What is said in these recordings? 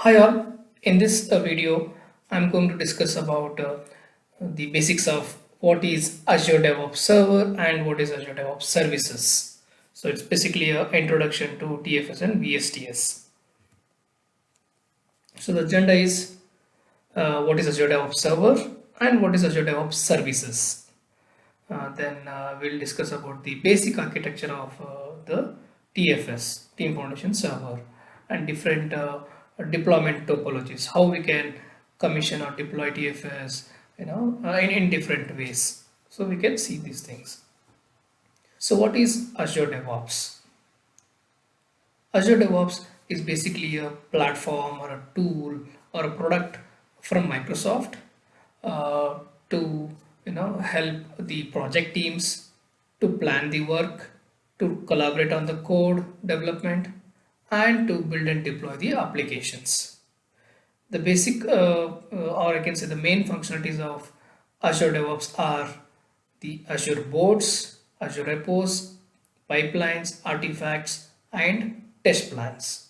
Hi all, in this video I'm going to discuss about the basics of what is Azure DevOps Server and what is Azure DevOps Services. So it's basically an introduction to TFS and VSTS. So the agenda is what is Azure DevOps Server and what is Azure DevOps Services. Then we'll discuss about the basic architecture of the TFS, Team Foundation Server, and different deployment topologies, how we can commission or deploy TFS, in different ways. So we can see these things. So what is Azure DevOps? Azure DevOps is basically a platform or a tool or a product from Microsoft to help the project teams to plan the work, to collaborate on the code development, and to build and deploy the applications. The basic, or I can say the main functionalities of Azure DevOps are the Azure boards, Azure repos, pipelines, artifacts, and test plans.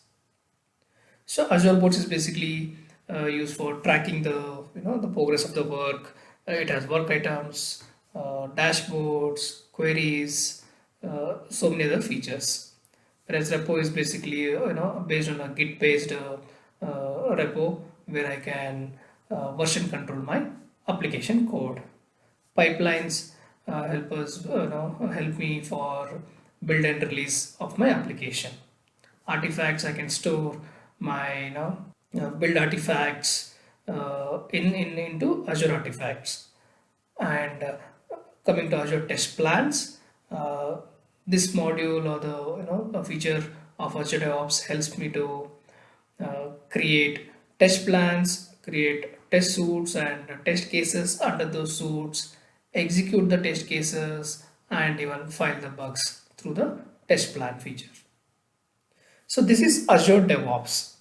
So Azure boards is basically used for tracking the progress of the work. It has work items, dashboards, queries, so many other features. Whereas repo is basically based on a Git based repo where I can version control my application code. Pipelines help me for build and release of my application. Artifacts, I can store my build artifacts into Azure Artifacts. And coming to Azure Test Plans, uh, this module or the feature of Azure DevOps helps me to create test plans, create test suites and test cases under those suites, execute the test cases, and even find the bugs through the test plan feature. So this is Azure DevOps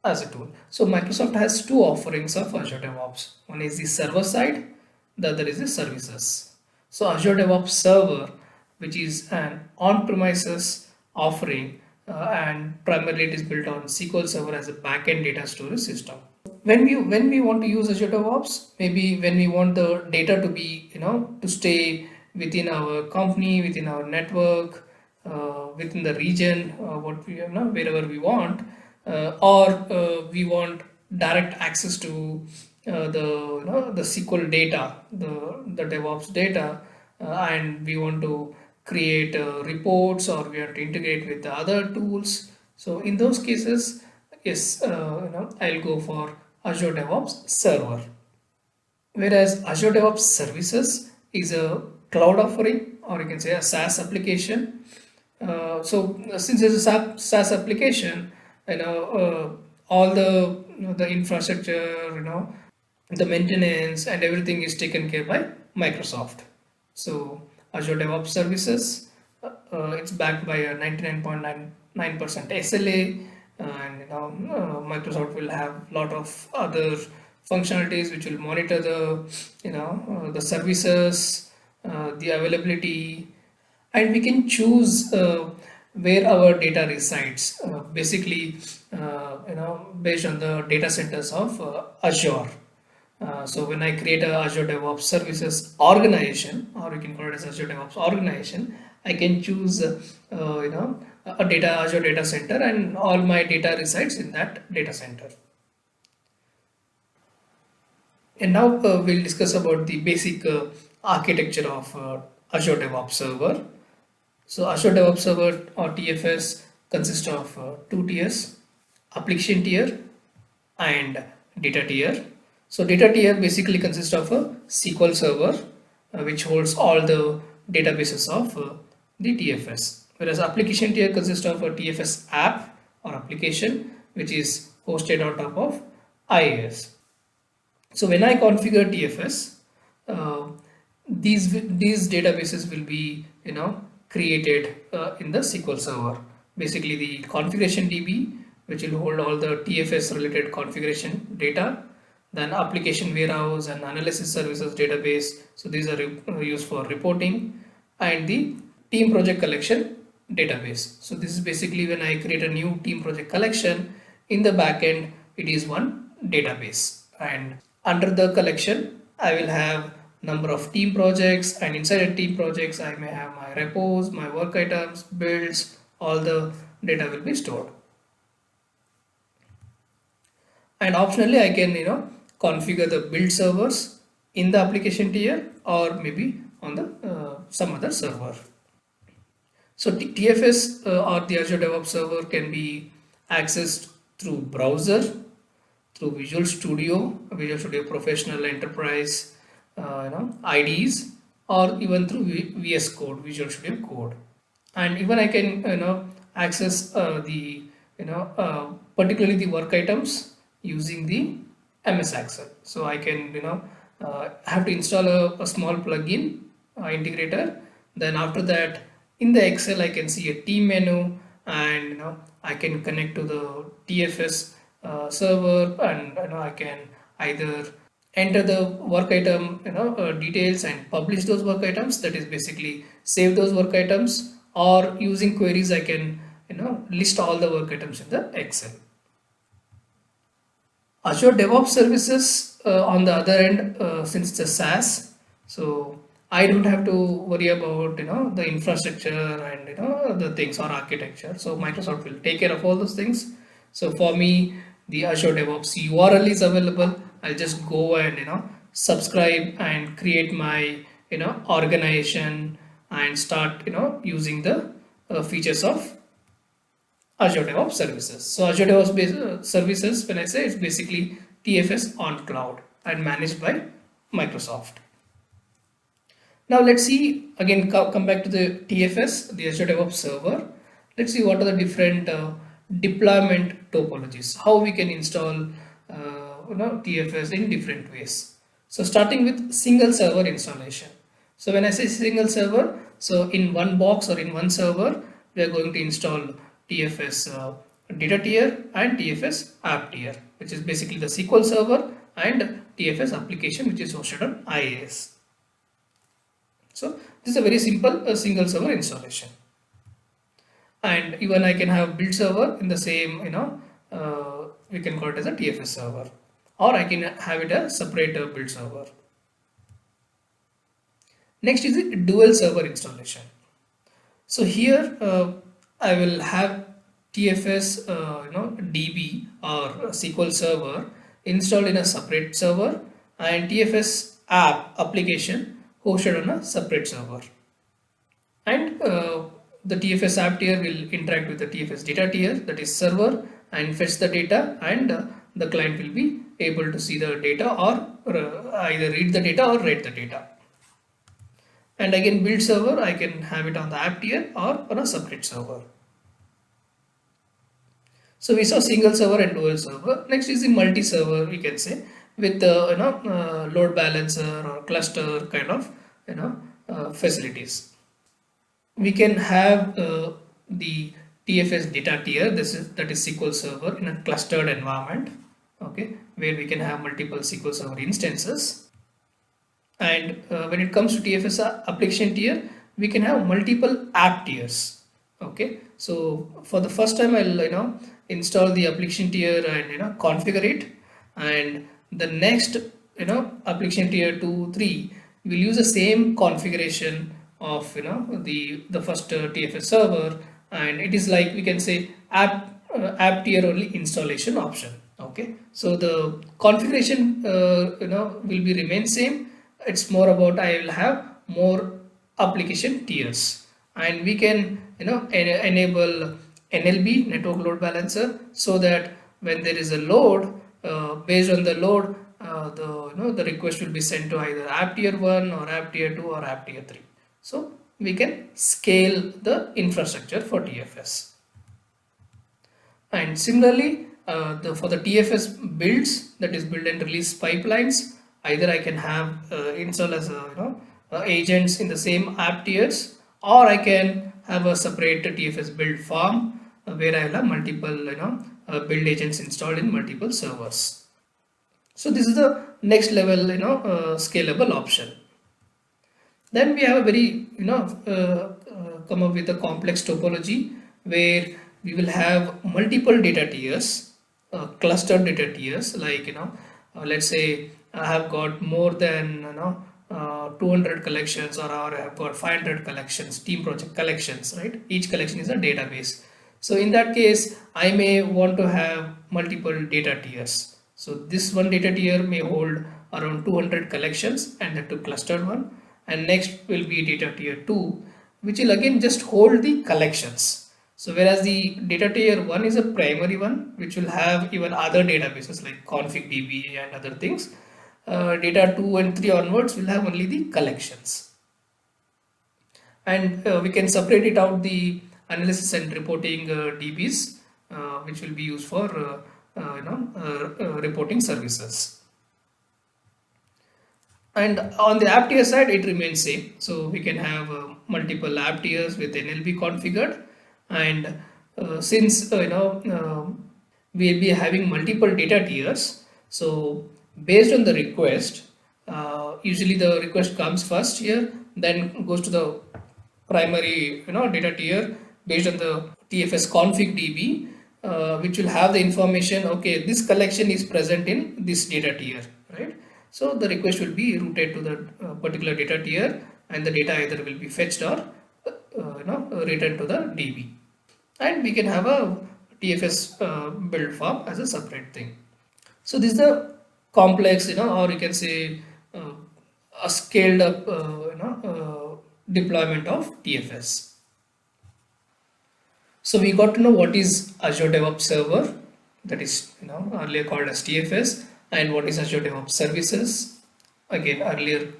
as a tool. So Microsoft has two offerings of Azure DevOps. One is the server side, the other is the services. So Azure DevOps Server, which is an on-premises offering, and primarily it is built on SQL Server as a backend data storage system. When we want to use Azure DevOps, maybe when we want the data to be to stay within our company, within our network, within the region, what we wherever we want, or we want direct access to the SQL data, the DevOps data, and we want to create reports or we want to integrate with the other tools. So in those cases, yes, I'll go for Azure DevOps Server. Whereas Azure DevOps Services is a cloud offering, or you can say a SaaS application. Since it's a SaaS application, all the infrastructure, the maintenance and everything is taken care by Microsoft. So Azure DevOps Services, it's backed by a 99.99% SLA, and Microsoft will have a lot of other functionalities which will monitor the services, the availability, and we can choose where our data resides. Basically, based on the data centers of Azure. So when I create a Azure DevOps Services organization, or you can call it as Azure DevOps organization, I can choose a data Azure data center, and all my data resides in that data center. And now we'll discuss about the basic architecture of Azure DevOps Server. So Azure DevOps Server or TFS consists of two tiers: application tier and data tier. So data tier basically consists of a SQL server which holds all the databases of the TFS. Whereas application tier consists of a TFS app or application which is hosted on top of IaaS. So when I configure TFS, uh, these databases will be created in the SQL Server. Basically, the configuration DB, which will hold all the TFS related configuration data, then application warehouse and analysis services database. So these are used for reporting, and the team project collection database. So this is basically when I create a new team project collection in the backend, it is one database. And under the collection, I will have number of team projects, and inside a team projects, I may have my repos, my work items, builds, all the data will be stored. And optionally, I can configure the build servers in the application tier, or maybe on the some other server. So TFS or the Azure DevOps Server can be accessed through browser, through Visual Studio, Visual Studio Professional, Enterprise, IDs, or even through VS Code, Visual Studio Code. And even I can access the particularly the work items using the MS Excel. So I can have to install a small plugin integrator. Then after that, in the Excel I can see a team menu, and I can connect to the TFS server, and I can either enter the work item details and publish those work items, that is basically save those work items, or using queries I can list all the work items in the Excel. Azure DevOps Services on the other end, since it's a SaaS, so I don't have to worry about the infrastructure and the things or architecture. So Microsoft will take care of all those things. So for me, the Azure DevOps URL is available. I'll just go and subscribe and create my organization and start using the features of Azure DevOps Services. So Azure DevOps Services, when I say, it's basically TFS on cloud and managed by Microsoft. Now let's see, again come back to the TFS, the Azure DevOps Server. Let's see what are the different deployment topologies, how we can install TFS in different ways. So starting with single server installation. So when I say single server, so in one box or in one server, we are going to install TFS data tier and TFS app tier, which is basically the SQL server, and TFS application, which is hosted on IaaS. So this is a very simple single server installation. And even I can have build server in the same, we can call it as a TFS server, or I can have it a separate build server. Next is the dual server installation. So here I will have TFS DB or SQL server installed in a separate server, and TFS app application hosted on a separate server. And the TFS app tier will interact with the TFS data tier, that is server, and fetch the data, and the client will be able to see the data, or either read the data or write the data. And again, build server, I can have it on the app tier or on a separate server. So we saw single server and dual server. Next is the multi-server, we can say, with load balancer or cluster kind of facilities. We can have the TFS data tier, that is SQL server, in a clustered environment, okay, where we can have multiple SQL server instances. And when it comes to TFS application tier, we can have multiple app tiers. Okay, so for the first time, I'll install the application tier and configure it, and the next application tier 2, 3 will use the same configuration of the first TFS server, and it is like, we can say, app tier only installation option. Okay, so the configuration will be remain same. It's more about I will have more application tiers, and we can enable NLB, network load balancer, so that when there is a load, based on the load, the request will be sent to either app tier 1 or app tier 2 or app tier 3. So we can scale the infrastructure for TFS. And similarly, for the TFS builds, that is build and release pipelines, either I can have install as agents in the same app tiers, or I can have a separate TFS build farm where I will have multiple build agents installed in multiple servers. So this is the next level scalable option. Then we have a very come up with a complex topology where we will have multiple data tiers. clustered data tiers, like let's say I have got more than 200 collections, or I have got 500 collections, team project collections, right? Each collection is a database. So in that case, I may want to have multiple data tiers. So this one data tier may hold around 200 collections, and that two clustered one, and next will be data tier 2, which will again just hold the collections. So whereas the data tier 1 is a primary one, which will have even other databases like config DB and other things. Data 2 and 3 onwards will have only the collections. And we can separate it out the analysis and reporting DBs, which will be used for reporting services. And on the app tier side, it remains same. So we can have multiple app tiers with NLP configured, and since we'll be having multiple data tiers, so based on the request, usually the request comes first here, then goes to the primary data tier based on the TFS config DB, which will have the information, okay, this collection is present in this data tier, right? So the request will be routed to the particular data tier, and the data either will be fetched or returned to the DB. And we can have a TFS build form as a separate thing. So this is the complex, or you can say a scaled up, deployment of TFS. So we got to know what is Azure DevOps Server, that is earlier called as TFS, and what is Azure DevOps Services, again earlier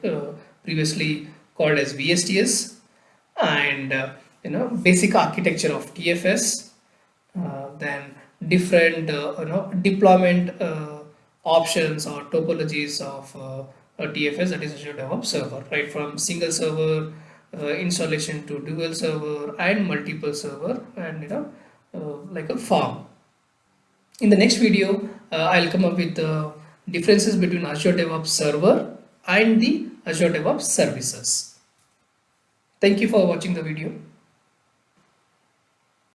previously called as VSTS, and basic architecture of TFS, then different deployment options or topologies of a TFS, that is Azure DevOps Server, right from single server installation to dual server and multiple server, and like a farm. In the next video, I'll come up with the differences between Azure DevOps Server and the Azure DevOps Services. Thank you for watching the video.